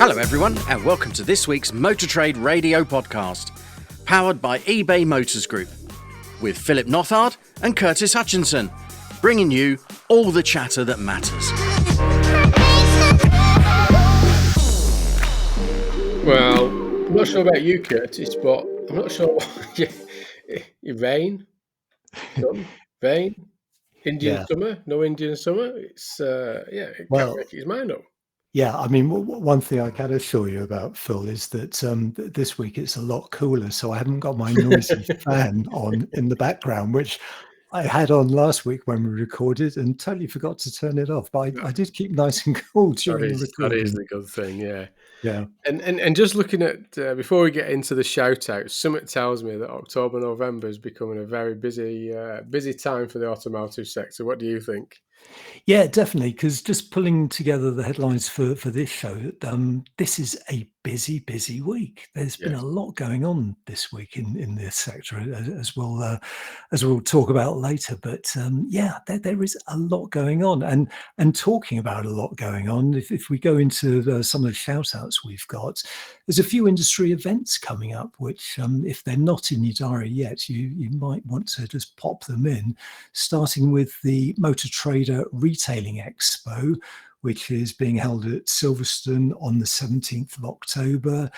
Hello everyone and welcome to this week's Motor Trade Radio podcast, powered by eBay Motors Group, with Philip Nothard and Curtis Hutchinson, bringing you all the chatter that matters. Well, I'm not sure about you, Curtis, but I'm not sure rain, sun, rain, Indian summer, no Indian summer. It's it can't make his mind up. Yeah, I mean, one thing I can assure you about, Phil, is that this week it's a lot cooler, so I haven't got my noisy fan on in the background, which I had on last week when we recorded and totally forgot to turn it off. But I did keep nice and cool during the recording. That is the good thing, yeah. Yeah. And just looking at, before we get into the shout-outs, something tells me that October, November is becoming a very busy time for the automotive sector. What do you think? Yeah, definitely, because just pulling together the headlines for this show, this is a busy week. There's been a lot going on this week in this sector, as we'll talk about later. But there is a lot going on, and talking about a lot going on. If we go into some of the shout outs we've got, there's a few industry events coming up, which if they're not in your diary yet, you might want to just pop them in, starting with the Motor Trader Retailing Expo, which is being held at Silverstone on the 17th of October.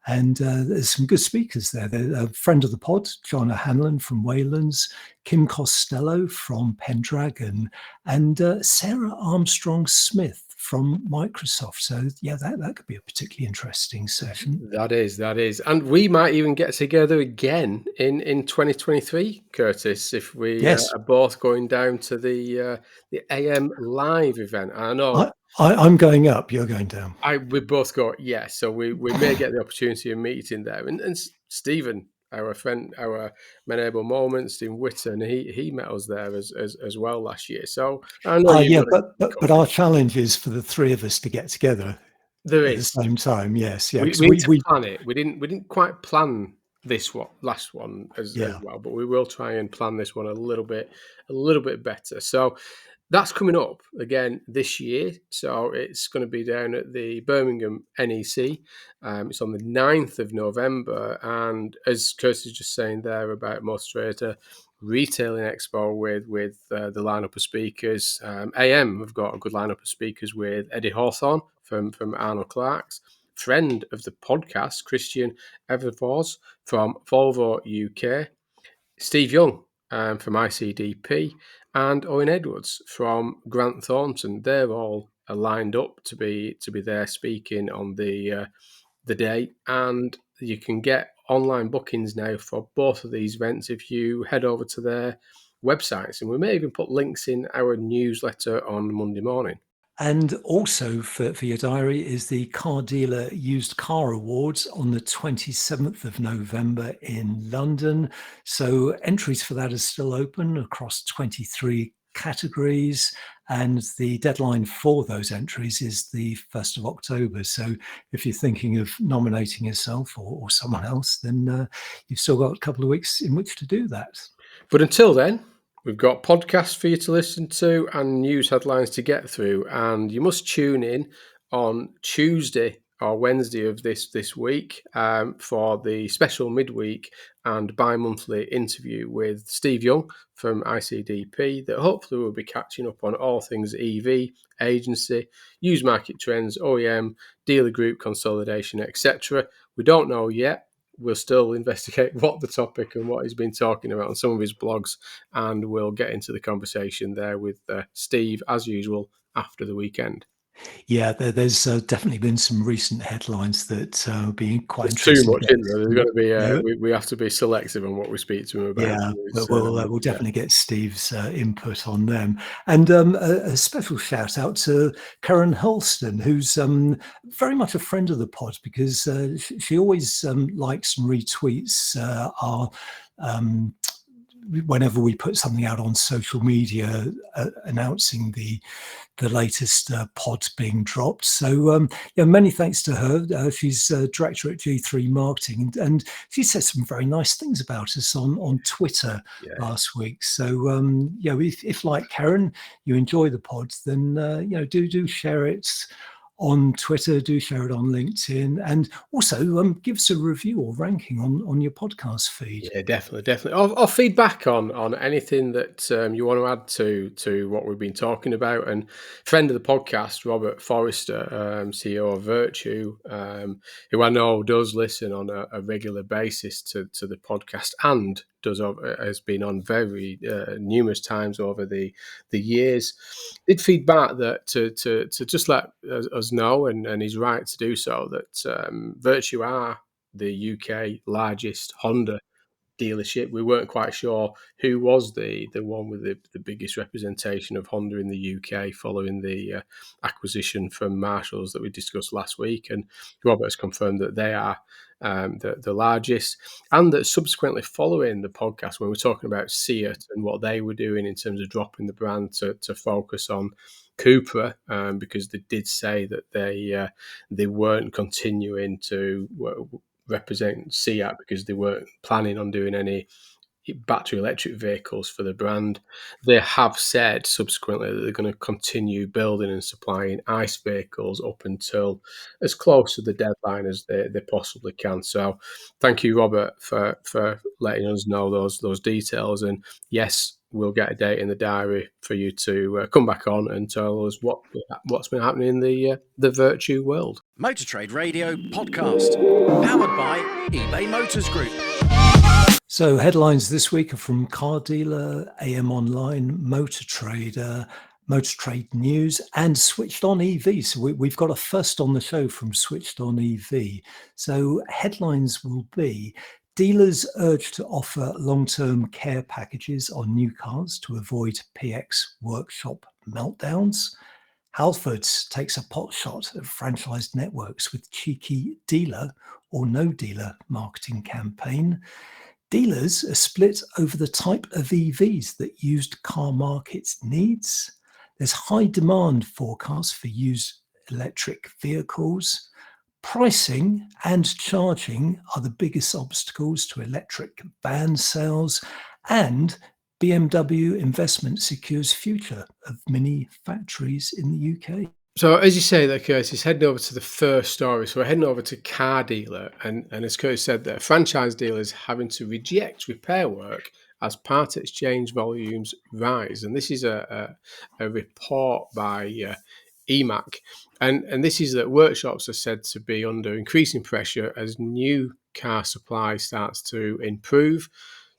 And there's some good speakers there. There's a friend of the pod, John O'Hanlon from Waylands, Kim Costello from Pendragon, and Sarah Armstrong-Smith from Microsoft. So, that could be a particularly interesting session. That is. And we might even get together again in 2023, Curtis, if we are both going down to the AM Live event. I know I'm going up, you're going down. We both go, yes. So we may get the opportunity of meeting there. And Stephen, our friend, our Menable Moment, Stephen Whitten, he met us there as well last year. So I know but our challenge is for the three of us to get together at the same time. Yes, yeah. We plan it. We didn't quite plan this last one as well, but we will try and plan this one a little bit better. So that's coming up again this year. So it's going to be down at the Birmingham NEC. It's on the 9th of November. And as Curtis is just saying there about Motor Trader Retailing Expo with the lineup of speakers, AM have got a good lineup of speakers with Eddie Hawthorne from Arnold Clark's, friend of the podcast, Christian Everfors from Volvo UK, Steve Young from ICDP, and Owen Edwards from Grant Thornton. They're all lined up to be there speaking on the day, and you can get online bookings now for both of these events if you head over to their websites, and we may even put links in our newsletter on Monday morning. And also for your diary is the Car Dealer Used Car Awards on the 27th of November in London. So entries for that are still open across 23 categories, and the deadline for those entries is the 1st of October. So if you're thinking of nominating yourself or someone else, then you've still got a couple of weeks in which to do that. But until then, we've got podcasts for you to listen to and news headlines to get through. And you must tune in on Tuesday or Wednesday of this week for the special midweek and bi-monthly interview with Steve Young from ICDP that hopefully will be catching up on all things EV, agency, used market trends, OEM, dealer group consolidation, etc. We don't know yet. We'll still investigate what the topic and what he's been talking about on some of his blogs, and we'll get into the conversation there with Steve, as usual, after the weekend. Yeah, there's definitely been some recent headlines that have been quite interesting. Too much, isn't there? There's going to be we have to be selective on what we speak to him about. Yeah, but we'll definitely get Steve's input on them. And a special shout out to Karen Hulston, who's very much a friend of the pod, because she always likes and retweets our whenever we put something out on social media announcing the latest pod being dropped. So many thanks to her. She's director at G3 Marketing, and she said some very nice things about us on Twitter last week. So if like Karen, you enjoy the pod, then do share it on Twitter, do share it on LinkedIn, and also give us a review or ranking on your podcast feed. Yeah, definitely. Or feedback on anything that you want to add to what we've been talking about. And friend of the podcast, Robert Forrester, CEO of Virtue, who I know does listen on a regular basis to the podcast and has been on very numerous times over the years, did feedback that to just let us know, and he's right to do so, that Virtue are the UK largest Honda dealership. We weren't quite sure who was the one with the biggest representation of Honda in the UK following the acquisition from Marshalls that we discussed last week, and Robert has confirmed that they are the largest, and that subsequently following the podcast, when we're talking about Seat and what they were doing in terms of dropping the brand to focus on Cupra, because they did say that they weren't continuing to represent Seat because they weren't planning on doing any battery electric vehicles for the brand. They have said subsequently that they're going to continue building and supplying ICE vehicles up until as close to the deadline as they possibly can. So thank you, Robert, for letting us know those details. And yes, we'll get a date in the diary for you to come back on and tell us what's been happening in the Virtue world. Motor Trade Radio podcast, powered by eBay Motors Group. So headlines this week are from Car Dealer, AM Online, Motor Trader, Motor Trade News, and Switched On EV. So we've got a first on the show from Switched On EV. So headlines will be: dealers urged to offer long-term care packages on new cars to avoid PX workshop meltdowns. Halfords takes a pot shot at franchised networks with cheeky dealer or no dealer marketing campaign. Dealers are split over the type of EVs that used car markets needs. There's high demand forecast for used electric vehicles. Pricing and charging are the biggest obstacles to electric van sales, and BMW investment secures future of mini factories in the UK. So as you say there, Curtis, heading over to the first story. So we're heading over to Car Dealer, and as Curtis said there, franchise dealers having to reject repair work as part exchange volumes rise. And this is a report by EMAC. And this is that workshops are said to be under increasing pressure as new car supply starts to improve.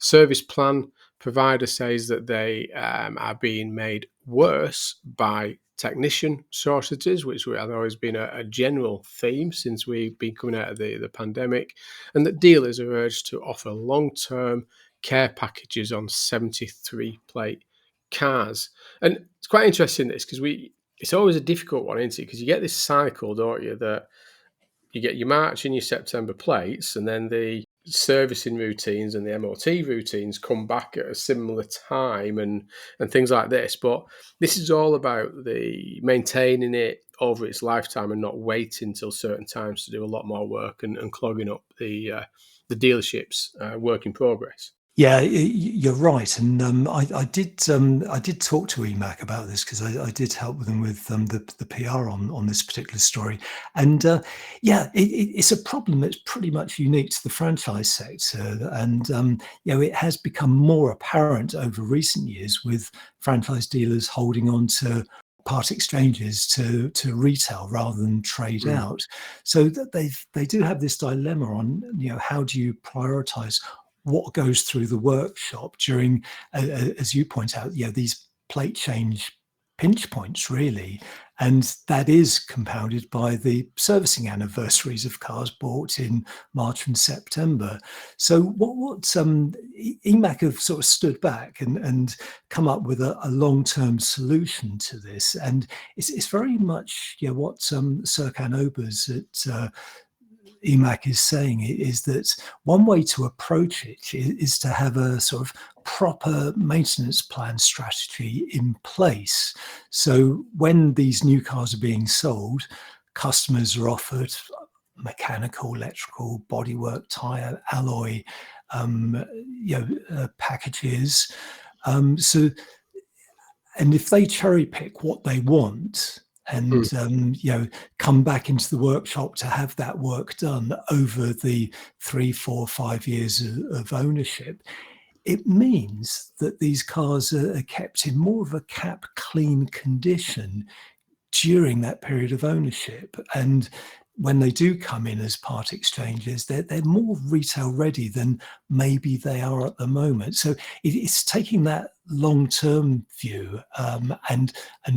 Service plan provider says that they are being made worse by technician shortages, which I know has been a general theme since we've been coming out of the pandemic, and that dealers are urged to offer long-term care packages on 73 plate cars. And it's quite interesting this, because it's always a difficult one, isn't it? Because you get this cycle, don't you, that you get your March and your September plates, and then the servicing routines and the MOT routines come back at a similar time and things like this. But this is all about the maintaining it over its lifetime and not waiting until certain times to do a lot more work and clogging up the dealership's work in progress. Yeah, you're right, and I did talk to EMAC about this, because I did help them with the PR on this particular story, and it's a problem that's pretty much unique to the franchise sector, and it has become more apparent over recent years with franchise dealers holding on to part exchanges to retail rather than trade out, so that they do have this dilemma on how do you prioritize what goes through the workshop during, as you point out, these plate change pinch points, really. And that is compounded by the servicing anniversaries of cars bought in March and September. So what EMAC have sort of stood back and come up with a long-term solution to this. And it's very much what Serkan Obers at EMAC is saying, is that one way to approach it is to have a sort of proper maintenance plan strategy in place. So when these new cars are being sold, customers are offered mechanical, electrical, bodywork, tyre, alloy packages. And if they cherry pick what they want and come back into the workshop to have that work done over the 3, 4, 5 years of ownership. It means that these cars are kept in more of a cap clean condition during that period of ownership. And when they do come in as part exchanges, they're more retail ready than maybe they are at the moment. So it's taking that long-term view, and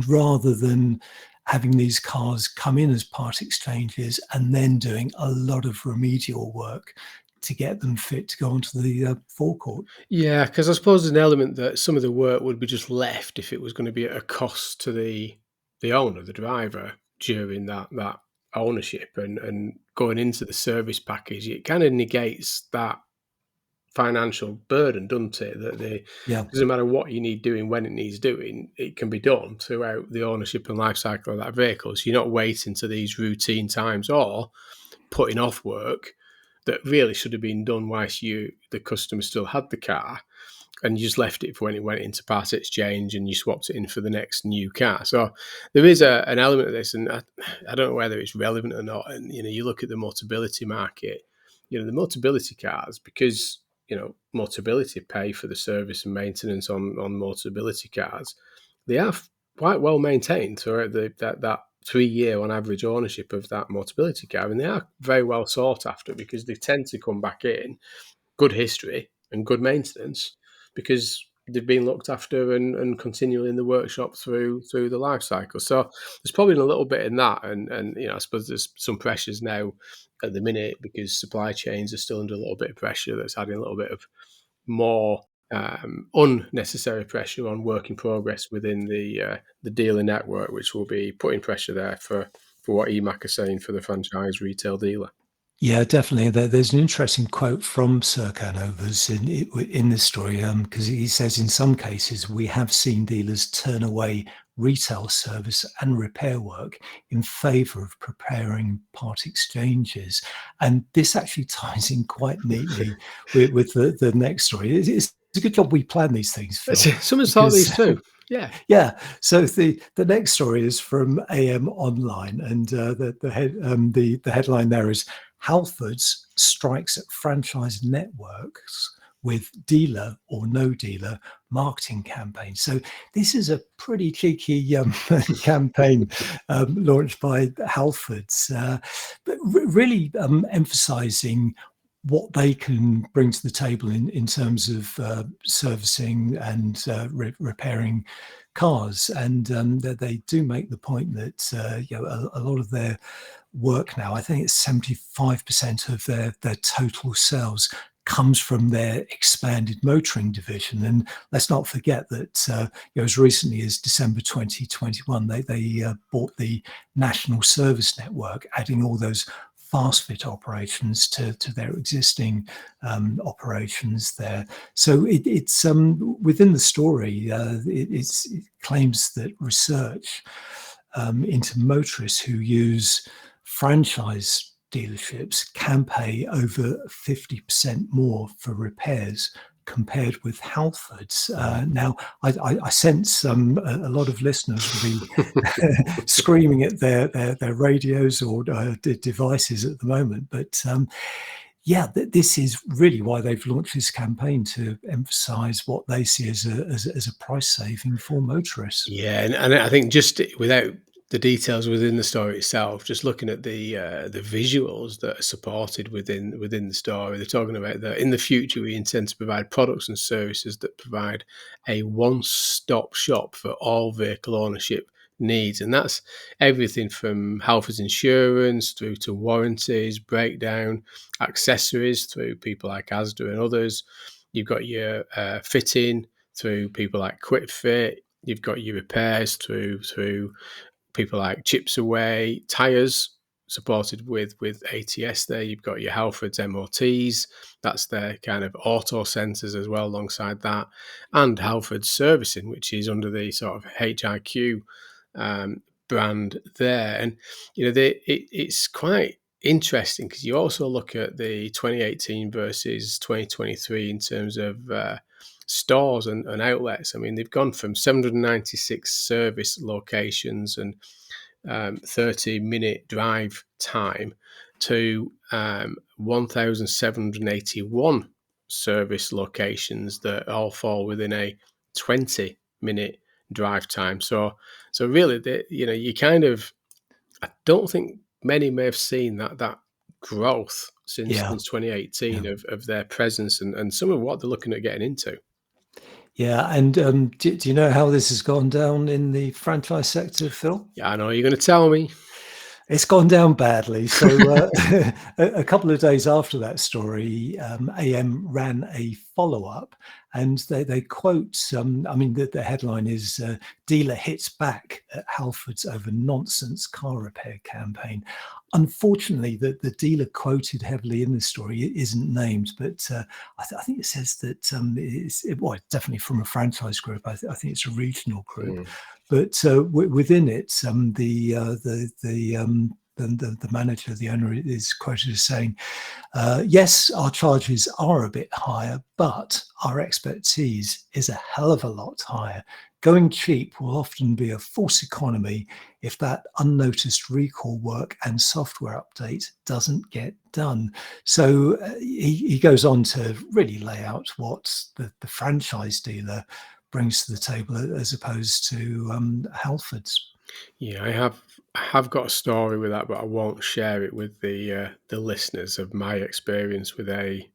rather than having these cars come in as part exchanges and then doing a lot of remedial work to get them fit to go onto the forecourt. Yeah, because I suppose there's an element that some of the work would be just left if it was going to be at a cost to the owner, the driver, during that ownership and going into the service package. It kind of negates that financial burden, doesn't it? That Yeah. doesn't matter what you need doing, when it needs doing, it can be done throughout the ownership and life cycle of that vehicle. So you're not waiting to these routine times or putting off work that really should have been done whilst the customer still had the car, and you just left it for when it went into part exchange and you swapped it in for the next new car. So there is an element of this, and I don't know whether it's relevant or not. And you look at the Motability market, the Motability cars, because Motability pay for the service and maintenance on Motability cars, they are quite well maintained throughout that 3-year on average ownership of that Motability car, and they are very well sought after because they tend to come back in good history and good maintenance because they've been looked after and continually in the workshop through the life cycle. So there's probably a little bit in that, and I suppose there's some pressures now at the minute because supply chains are still under a little bit of pressure that's adding a little bit of more unnecessary pressure on work in progress within the dealer network, which will be putting pressure there for what EMAC are saying for the franchise retail dealer. Yeah, definitely. There's an interesting quote from Sir Canovas in this story, because he says, in some cases, we have seen dealers turn away retail service and repair work in favour of preparing part exchanges. And this actually ties in quite neatly with the next story. It's a good job we plan these things, Phil. Someone's thought these through. Yeah. Yeah. So the next story is from AM Online, and the headline there is Halfords strikes at franchise networks with dealer or no dealer marketing campaign. So this is a pretty cheeky campaign launched by Halfords, but really emphasising what they can bring to the table in terms of servicing and repairing cars. And that they do make the point that a lot of their work now, I think it's 75% of their total sales comes from their expanded motoring division. And let's not forget that as recently as December 2021, they bought the National Service Network, adding all those fast fit operations to their existing operations there. So it's within the story, it claims that research into motorists who use franchise dealerships can pay over 50% more for repairs compared with Halfords. Now, I sense a lot of listeners will be screaming at their radios or devices at the moment, but this is really why they've launched this campaign, to emphasise what they see as a price saving for motorists. Yeah, and I think just without the details within the story itself, just looking at the visuals that are supported within the story, they're talking about that in the future we intend to provide products and services that provide a one-stop shop for all vehicle ownership needs, and that's everything from Halfords insurance through to warranties, breakdown, accessories through people like Asda and others. You've got your fitting through people like Quick Fit. You've got your repairs through people like Chips Away, tyres supported with ATS there. You've got your Halfords MOTs, that's their kind of auto centres as well alongside that, and Halfords servicing, which is under the sort of HIQ brand there. And it's quite interesting because you also look at the 2018 versus 2023 in terms of stores and outlets. I mean, they've gone from 796 service locations and 30-minute drive time to 1,781 service locations that all fall within a 20-minute drive time. So really, you kind of, I don't think many may have seen that growth since Yeah. 2018 of their presence and some of what they're looking at getting into. Yeah, and do you know how this has gone down in the franchise sector, Phil? Yeah, I know you're going to tell me. It's gone down badly. So a couple of days after that story, AM ran a follow-up, and they quote, I mean, the headline is "Dealer hits back at Halfords over nonsense car repair campaign." Unfortunately, the dealer quoted heavily in this story isn't named, but I think it says that it's definitely from a franchise group. I think it's a regional group, but within it, the manager, the owner, is quoted as saying, "Yes, our charges are a bit higher, but our expertise is a hell of a lot higher. Going cheap will often be a false economy if that unnoticed recall work and software update doesn't get done." So he goes on to really lay out what the franchise dealer brings to the table as opposed to Halfords. Yeah, I have got a story with that, but I won't share it with the listeners of my experience with a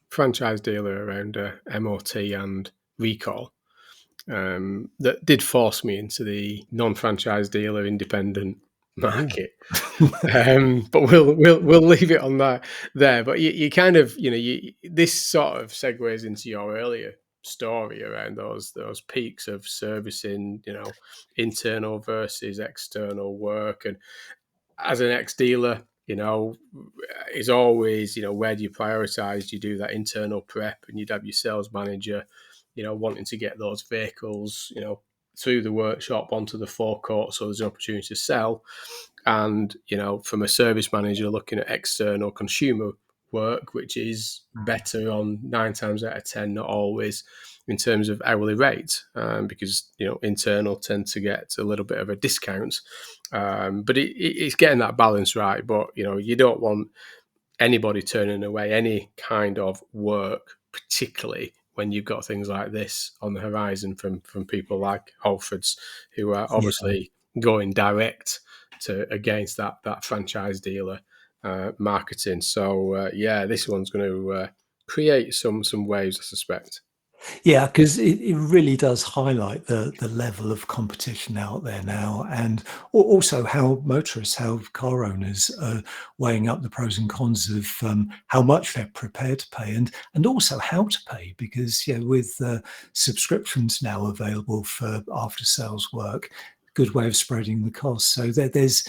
franchise dealer around MOT and recall. That did force me into the non-franchise dealer independent market. But we'll leave it on that there. But you kind of, this sort of segues into your earlier story around those peaks of servicing, internal versus external work. And as an ex-dealer, is always, where do you prioritize? You do that internal prep, and you'd have your sales manager, wanting to get those vehicles, through the workshop onto the forecourt, so there's an opportunity to sell. And, from a service manager looking at external consumer work, which is better on 9 times out of 10, not always, in terms of hourly rate, because, internal tend to get a little bit of a discount. But it's getting that balance right. But, you don't want anybody turning away any kind of work, particularly when you've got things like this on the horizon from people like Halfords, who are obviously going direct against that franchise dealer marketing. So this one's going to create some waves, I suspect. Yeah, because it really does highlight the level of competition out there now, and also how motorists, how car owners are weighing up the pros and cons of how much they're prepared to pay, and also how to pay, because with subscriptions now available for after sales work, good way of spreading the costs. So there's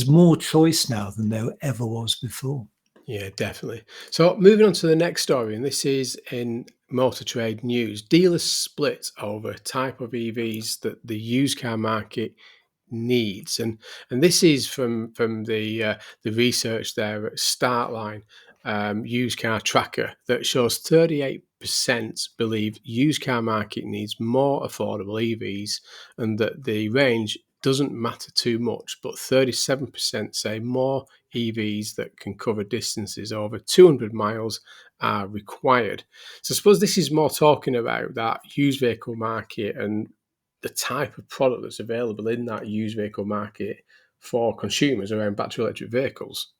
more choice now than there ever was before. Yeah, definitely. So moving on to the next story, and this is in motor trade news. Dealers split over type of EVs that the used car market needs, and this is from the research there at Startline used car tracker that shows 38% believe used car market needs more affordable EVs, and that the range doesn't matter too much, but 37% say more EVs that can cover distances over 200 miles are required. So I suppose this is more talking about that used vehicle market and the type of product that's available in that used vehicle market for consumers around battery electric vehicles.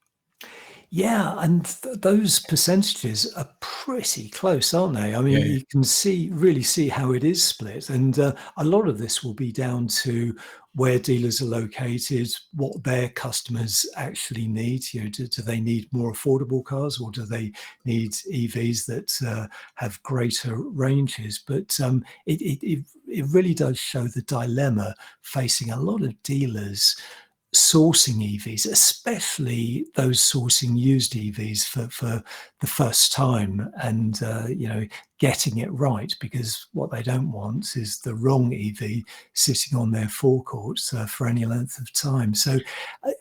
Yeah, and those percentages are pretty close, aren't they? I mean, Yeah. you can really see how it is split, and a lot of this will be down to where dealers are located, what their customers actually need. Do they need more affordable cars, or do they need EVs that have greater ranges? But it really does show the dilemma facing a lot of dealers sourcing EVs, especially those sourcing used EVs for the first time, and getting it right, because what they don't want is the wrong EV sitting on their forecourts for any length of time. So,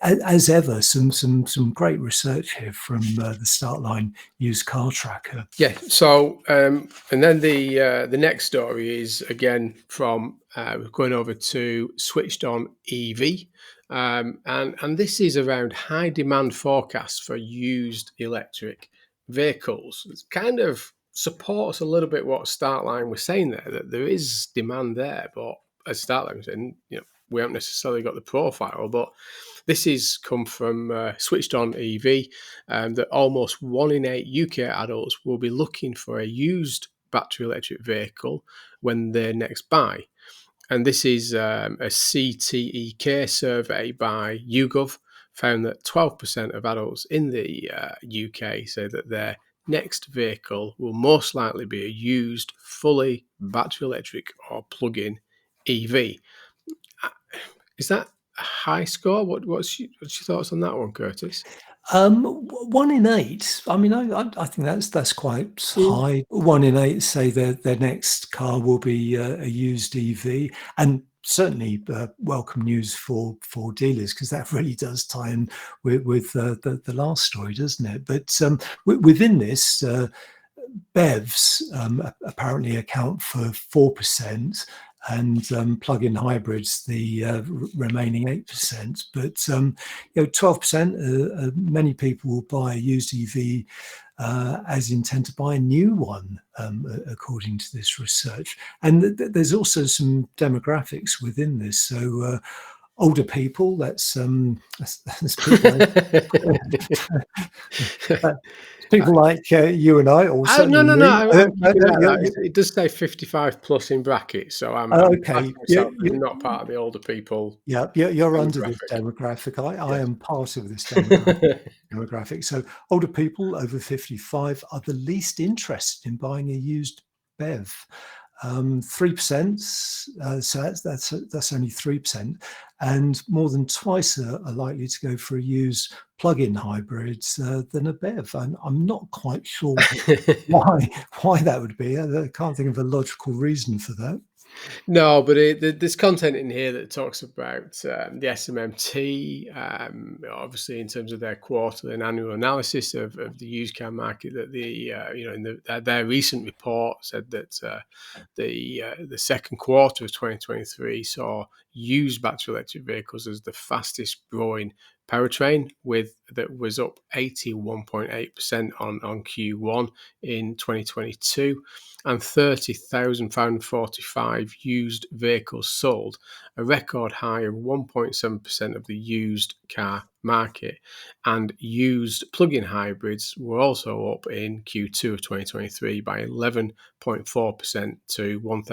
as ever, some great research here from the Startline used car tracker. Yeah. So, and then the next story is again from we're going over to switched on EV. And this is around high demand forecasts for used electric vehicles. It kind of supports a little bit what Startline was saying there, that there is demand there, but as Startline was saying, we haven't necessarily got the profile, but this is come from Switched On EV, that almost 1 in 8 UK adults will be looking for a used battery electric vehicle when they next buy. And this is a CTEK survey by YouGov found that 12% of adults in the UK say that their next vehicle will most likely be a used, fully battery electric or plug-in EV. Is that a high score? What's your thoughts on that one, Curtis? 1 in 8. I mean, I think that's quite high. 1 in 8 say their next car will be a used EV, and certainly welcome news for dealers, because that really does tie in with the last story, doesn't it? But within this, BEVs apparently account for 4%, and plug-in hybrids the remaining 8%. But 12%, many people will buy a used EV as intent to buy a new one, according to this research. And there's also some demographics within this. So older people, that's people like, people like you and I, or no. It does say 55 plus in brackets, so I'm okay. You're not part of the older people. Yeah, you're under this demographic. I am part of this demographic. So older people over 55 are the least interested in buying a used BEV. 3%, so that's only 3%, and more than twice are likely to go for a used plug-in hybrids than a BEV. And I'm not quite sure why that would be. I can't think of a logical reason for that. No, but there's content in here that talks about the SMMT, obviously in terms of their quarterly and annual analysis of the used car market. That in their recent report said that the second quarter of 2023 saw used battery electric vehicles as the fastest growing powertrain, that was up 81.8% on Q1 in 2022, and 30,545 used vehicles sold, a record high of 1.7% of the used car market. And used plug-in hybrids were also up in Q2 of 2023 by 11.4% to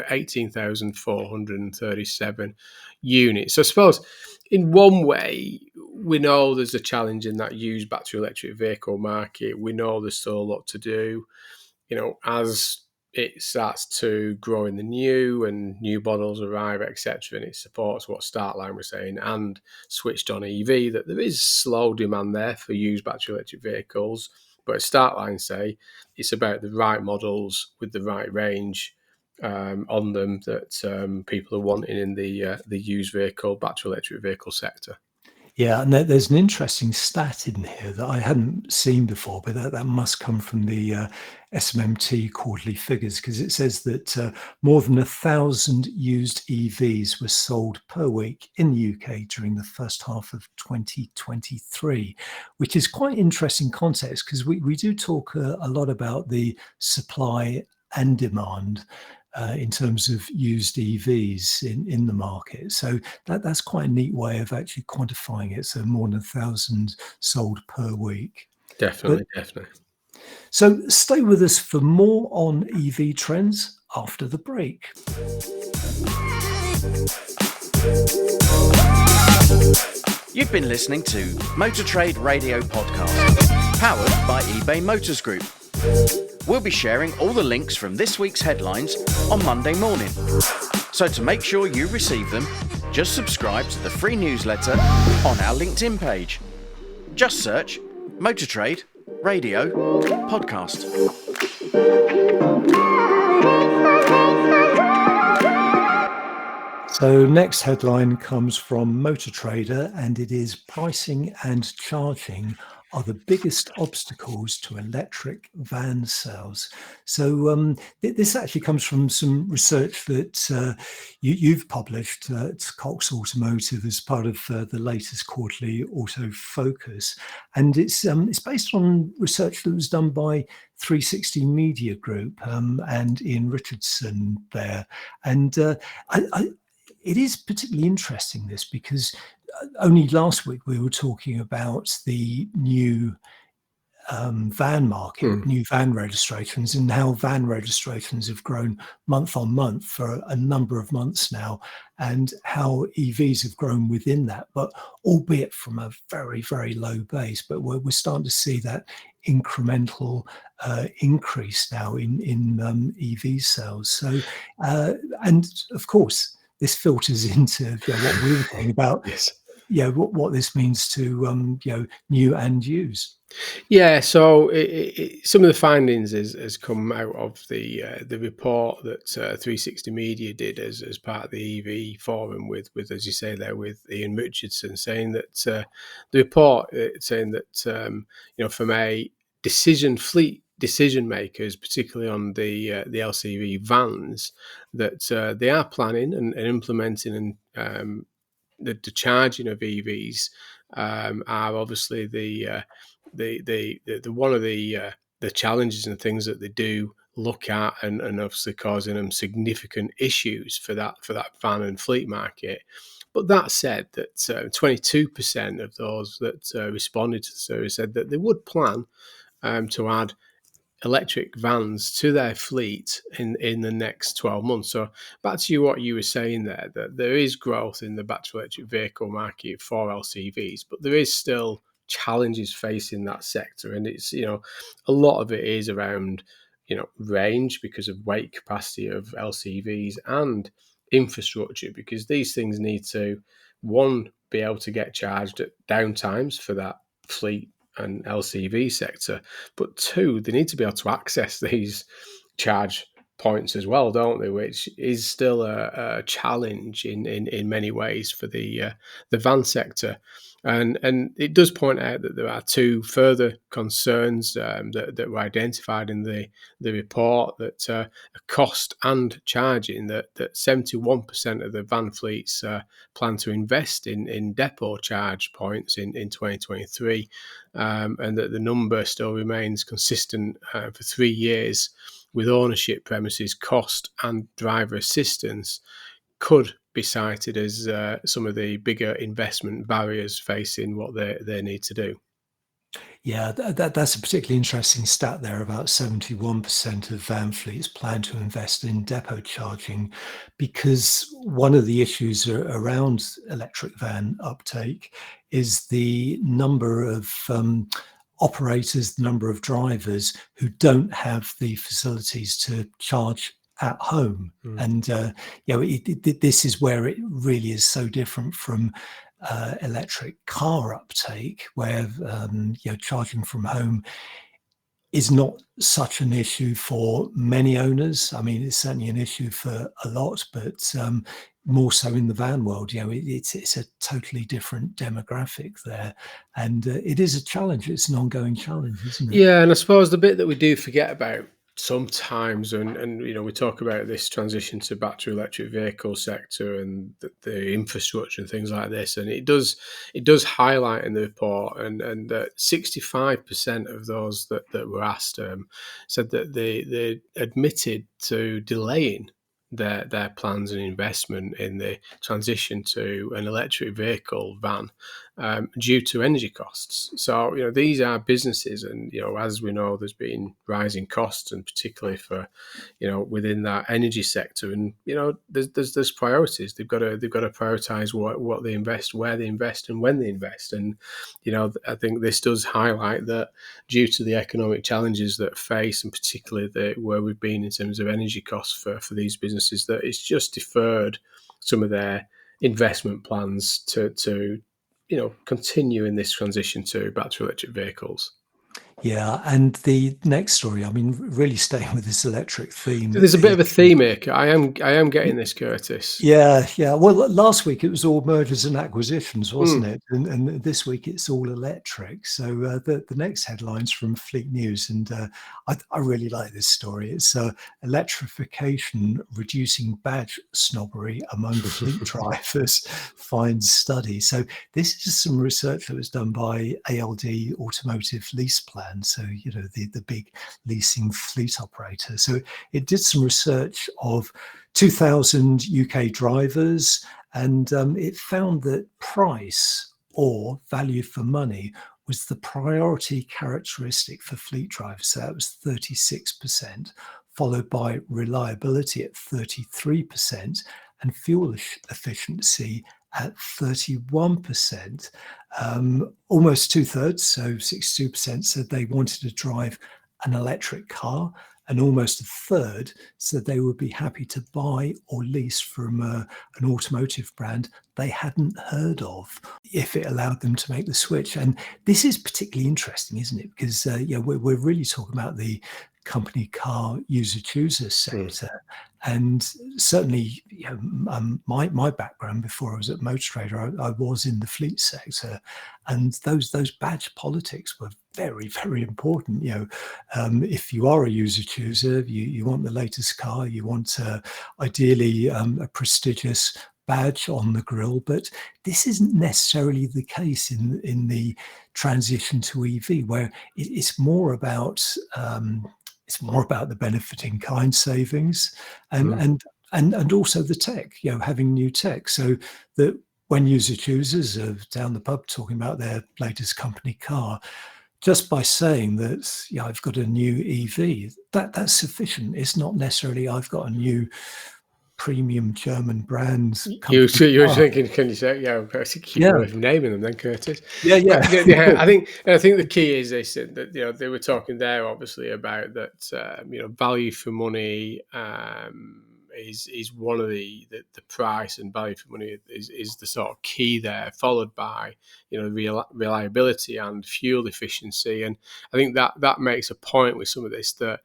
18,437 units. So I suppose in one way, we know there's a challenge in that used battery electric vehicle market. We know there's still a lot to do. As it starts to grow in the new and new models arrive, etc., and it supports what Startline was saying and Switched On EV, that there is slow demand there for used battery electric vehicles. But as Startline say, it's about the right models with the right range on them that people are wanting in the used vehicle, battery electric vehicle sector. Yeah, and there's an interesting stat in here that I hadn't seen before, but that must come from the SMMT quarterly figures, because it says that more than 1,000 used EVs were sold per week in the UK during the first half of 2023, which is quite interesting context, because we do talk a lot about the supply and demand in terms of used EVs in the market. So that's quite a neat way of actually quantifying it. So more than 1,000 sold per week. Definitely. So stay with us for more on EV trends after the break. You've been listening to Motor Trade Radio Podcast, powered by eBay Motors Group. We'll be sharing all the links from this week's headlines on Monday morning. So to make sure you receive them, just subscribe to the free newsletter on our LinkedIn page. Just search Motor Trade Radio Podcast. So next headline comes from Motor Trader, and it is pricing and charging are the biggest obstacles to electric van sales. So this actually comes from some research that you've published at Cox Automotive as part of the latest quarterly Auto Focus, and it's based on research that was done by 360 Media Group and Ian Richardson there, and it is particularly interesting, this, because only last week we were talking about the new van market, new van registrations, and how van registrations have grown month on month for a number of months now, and how EVs have grown within that, but albeit from a very, very low base. But we're starting to see that incremental increase now in EV sales. So, and of course, this filters into what we were saying about what this means to new and used. Yeah, so some of the findings has come out of the report that 360 Media did as part of the EV forum with as you say there, with Ian Richardson, saying that the report saying that from a fleet decision makers, particularly on the LCV vans, that they are planning and implementing and the charging of EVs are obviously the one of the challenges and things that they do look at, and obviously causing them significant issues for that van and fleet market. But that said, that 22% of those that responded to the survey said that they would plan to add electric vans to their fleet in the next 12 months. So back to what you were saying there, that there is growth in the battery electric vehicle market for LCVs, but there is still challenges facing that sector. And it's, a lot of it is around, range because of weight capacity of LCVs, and infrastructure, because these things need to, one, be able to get charged at downtimes for that fleet and LCV sector, but two, they need to be able to access these charge points as well, don't they? Which is still a challenge in many ways for the van sector, and it does point out that there are two further concerns that were identified in the report, that cost and charging, that 71% of the van fleets plan to invest in depot charge points in 2023, and that the number still remains consistent for 3 years, with ownership, premises, cost and driver assistance could be cited as some of the bigger investment barriers facing what they need to do. Yeah, that's a particularly interesting stat there. About 71% of van fleets plan to invest in depot charging, because one of the issues around electric van uptake is the number of operators, the number of drivers who don't have the facilities to charge at home. And this is where it really is so different from electric car uptake, where charging from home is not such an issue for many owners. I mean, it's certainly an issue for a lot, but more so in the van world. It's a totally different demographic there, and it is a challenge. It's an ongoing challenge, isn't it? Yeah, and I suppose the bit that we do forget about sometimes, and we talk about this transition to battery electric vehicle sector and the infrastructure and things like this, and it does highlight in the report, and that 65% of those that were asked said that they admitted to delaying their plans and investment in the transition to an electric vehicle van due to energy costs. So, these are businesses, and, as we know, there's been rising costs, and particularly for, within that energy sector. And, there's priorities. They've got to prioritize what they invest, where they invest, and when they invest. And, I think this does highlight that due to the economic challenges that face, and particularly where we've been in terms of energy costs for these businesses, that it's just deferred some of their investment plans to continue in this transition to battery electric vehicles. Yeah, and the next story, I mean, really staying with this electric theme, So there's a bit is of a theme here. I am getting this, Curtis. yeah, yeah. Well, last week it was all mergers and acquisitions, wasn't Mm. it? And this week it's all electric. So the next headline's from Fleet News, and I really like this story. It's electrification reducing badge snobbery among fleet drivers finds study. So this is some research that was done by ALD Automotive Lease Plan. So the big leasing fleet operator. So it did some research of 2,000 UK drivers, and it found that price or value for money was the priority characteristic for fleet drivers. So that was 36%, followed by reliability at 33% and fuel efficiency at 31%. Almost two-thirds, so 62%, said they wanted to drive an electric car, and almost a third said they would be happy to buy or lease from an automotive brand they hadn't heard of if it allowed them to make the switch. And this is particularly interesting, isn't it? Because we're really talking about the company car user chooser sector. And certainly, my background before I was at Motor Trader, I was in the fleet sector, and those badge politics were very, very important. If you are a user chooser, you want the latest car, you want ideally a prestigious badge on the grille, but this isn't necessarily the case in the transition to EV, where it's more about the benefit in kind savings and also the tech, having new tech, so that when user choosers are down the pub talking about their latest company car, just by saying that, I've got a new EV, that's sufficient. It's not necessarily I've got a new premium German brand You company were car. thinking, can you say, yeah, keep Yeah, away from naming them then, Curtis. yeah, yeah. Yeah, I think the key is they said that they were talking there obviously about that value for money is one of the price, and value for money is the sort of key there, followed by reliability and fuel efficiency. And I think that makes a point with some of this, that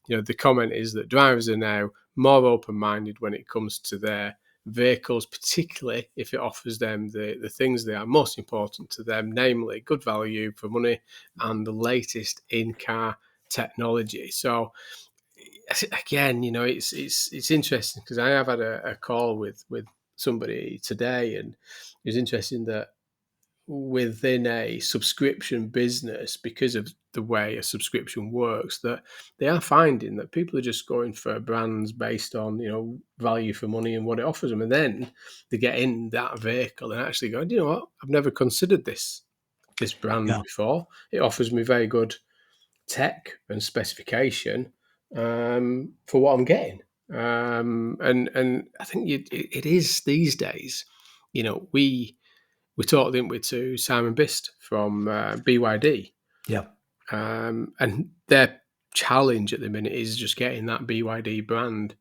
the comment is that drivers are now more open-minded when it comes to their vehicles, particularly if it offers them the things that are most important to them, namely good value for money and the latest in-car technology. So again, it's interesting, because I have had a call with somebody today, and it was interesting that within a subscription business, because of the way a subscription works, that they are finding that people are just going for brands based on value for money and what it offers them, and then they get in that vehicle and actually go, you know what, I've never considered this brand Yeah. before. It offers me very good tech and specification for what I'm getting, and I think it is these days. We talked, didn't we, to Simon Bist from BYD, Yeah. and their challenge at the minute is just getting that BYD brand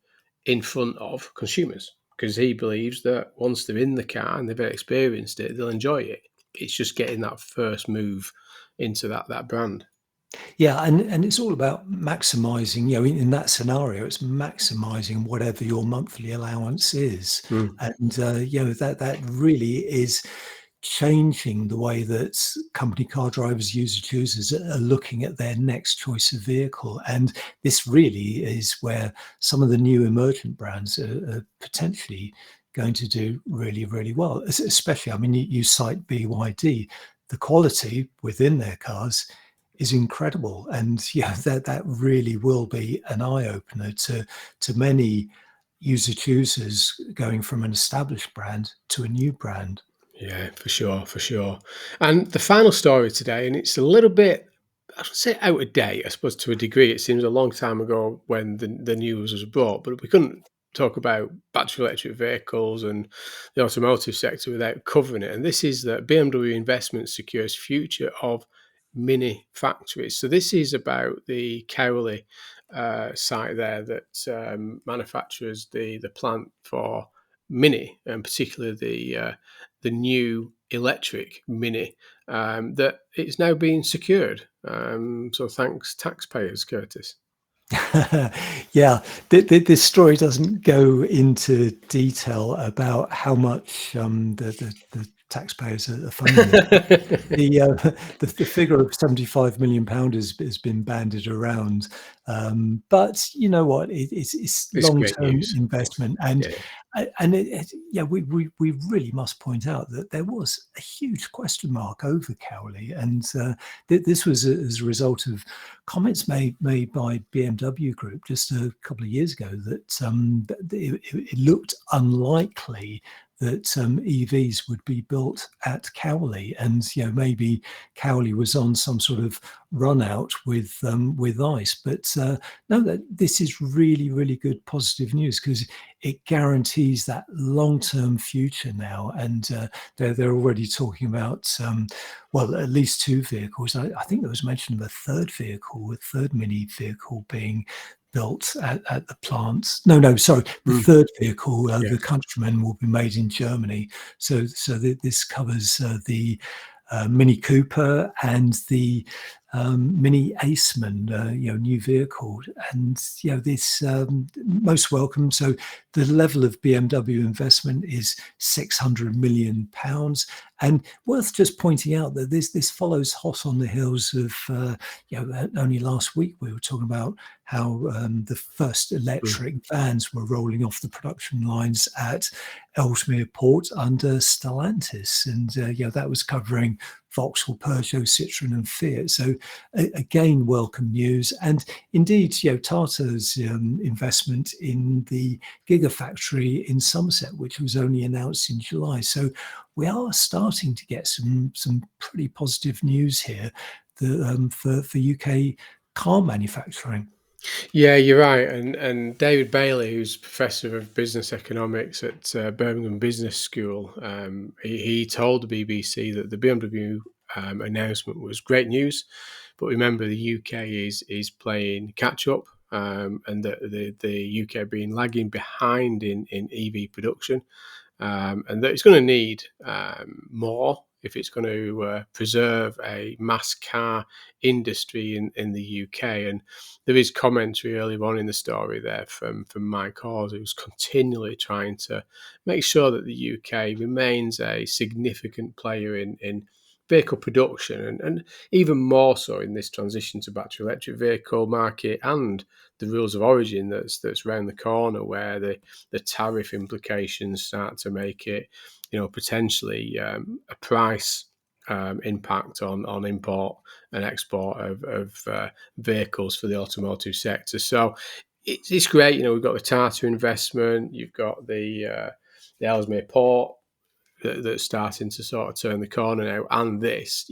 in front of consumers, because he believes that once they're in the car and they've experienced it, they'll enjoy it. It's just getting that first move into that brand. Yeah, and it's all about maximizing, in that scenario, it's maximizing whatever your monthly allowance is. Mm. And, that really is changing the way that company car drivers, user choosers are looking at their next choice of vehicle. And this really is where some of the new emergent brands are potentially going to do really, really well, especially, I mean, you cite BYD, the quality within their cars is incredible, and that really will be an eye opener to many user choosers going from an established brand to a new brand. Yeah, for sure. And the final story today, and it's a little bit, I would say, out of date, I suppose, to a degree. It seems a long time ago when the news was brought, but we couldn't talk about battery electric vehicles and the automotive sector without covering it. And this is that BMW investment secures future of mini factories. So this is about the Cowley site there that manufactures the plant for Mini, and particularly the new electric Mini, that it's now being secured. So thanks, taxpayers, Curtis. Yeah, this story doesn't go into detail about how much the taxpayers are funding it. The figure of £75 million has been bandied around, but you know what? It's long-term investment, and we really must point out that there was a huge question mark over Cowley, and this was as a result of comments made by BMW Group just a couple of years ago that it looked unlikely that EVs would be built at Cowley, and maybe Cowley was on some sort of run out with ICE. But no, that this is really, really good positive news, because it guarantees that long-term future now, and they're already talking about well, at least 2 vehicles. I think there was mention of a third mini vehicle being built at the plant. No, sorry, the third vehicle, the Countryman, will be made in Germany. So this covers the Mini Cooper and the Mini Aceman, new vehicle, and this most welcome. So the level of BMW investment is £600 million, and worth just pointing out that this follows hot on the heels of only last week we were talking about how the first electric vans were rolling off the production lines at Ellesmere Port under Stellantis, and that was covering Vauxhall, Peugeot, Citroën and Fiat. So again, welcome news. And indeed, Tata's investment in the Gigafactory in Somerset, which was only announced in July. So we are starting to get some pretty positive news here for UK car manufacturing. Yeah, you're right. And David Bailey, who's professor of business economics at Birmingham Business School, he told the BBC that the BMW announcement was great news. But remember, the UK is playing catch up, and the UK being lagging behind in EV production, and that it's going to need more if it's going to preserve a mass car industry in the UK. And there is commentary earlier on in the story there from Mike Hawes, who's continually trying to make sure that the UK remains a significant player in vehicle production, and even more so in this transition to battery electric vehicle market, and the rules of origin that's around the corner, where the tariff implications start to make it, potentially a price impact on import and export of vehicles for the automotive sector. So it's great. We've got the Tata investment, you've got the Ellesmere Port that's starting to sort of turn the corner now, and it's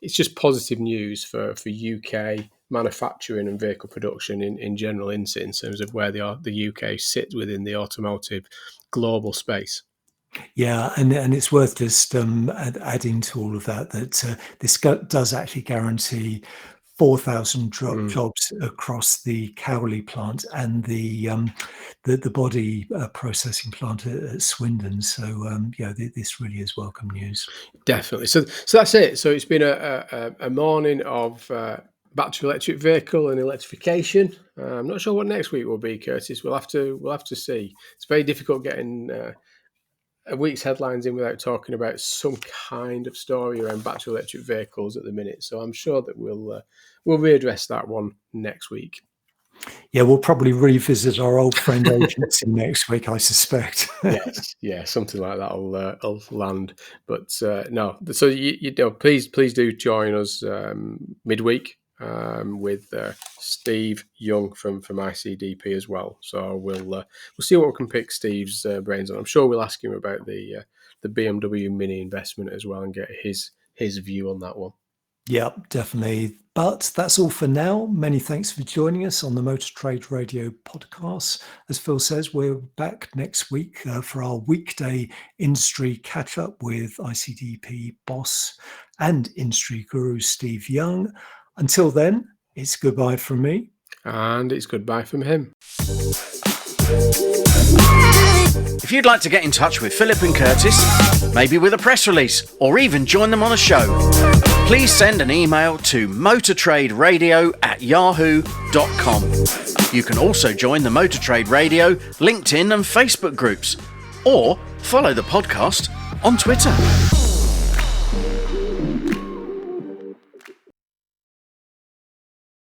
just positive news for UK manufacturing and vehicle production in general, in terms of where the UK sits within the automotive global space. Yeah, and it's worth just adding to all of that this does actually guarantee 4,000 jobs across the Cowley plant and the body processing plant at Swindon. So this really is welcome news. Definitely. So that's it. So it's been a morning of battery electric vehicle and electrification. I'm not sure what next week will be, Curtis. We'll have to see. It's very difficult getting a week's headlines in without talking about some kind of story around battery electric vehicles at the minute. So I'm sure that we'll readdress that one next week. Yeah, we'll probably revisit our old friend agency next week, I suspect. Yes, yeah, something like that will land. But no, so please do join us midweek with Steve Young from ICDP as well. So we'll see what we can pick Steve's brains on. I'm sure we'll ask him about the BMW Mini investment as well and get his view on that one. Yeah, definitely. But that's all for now. Many thanks for joining us on the Motor Trade Radio podcast. As Phil says, we're back next week for our weekday industry catch-up with ICDP boss and industry guru Steve Young. Until then, it's goodbye from me. And it's goodbye from him. If you'd like to get in touch with Philip and Curtis, maybe with a press release, or even join them on a show, please send an email to motortraderadio@yahoo.com. You can also join the Motor Trade Radio LinkedIn and Facebook groups, or follow the podcast on Twitter.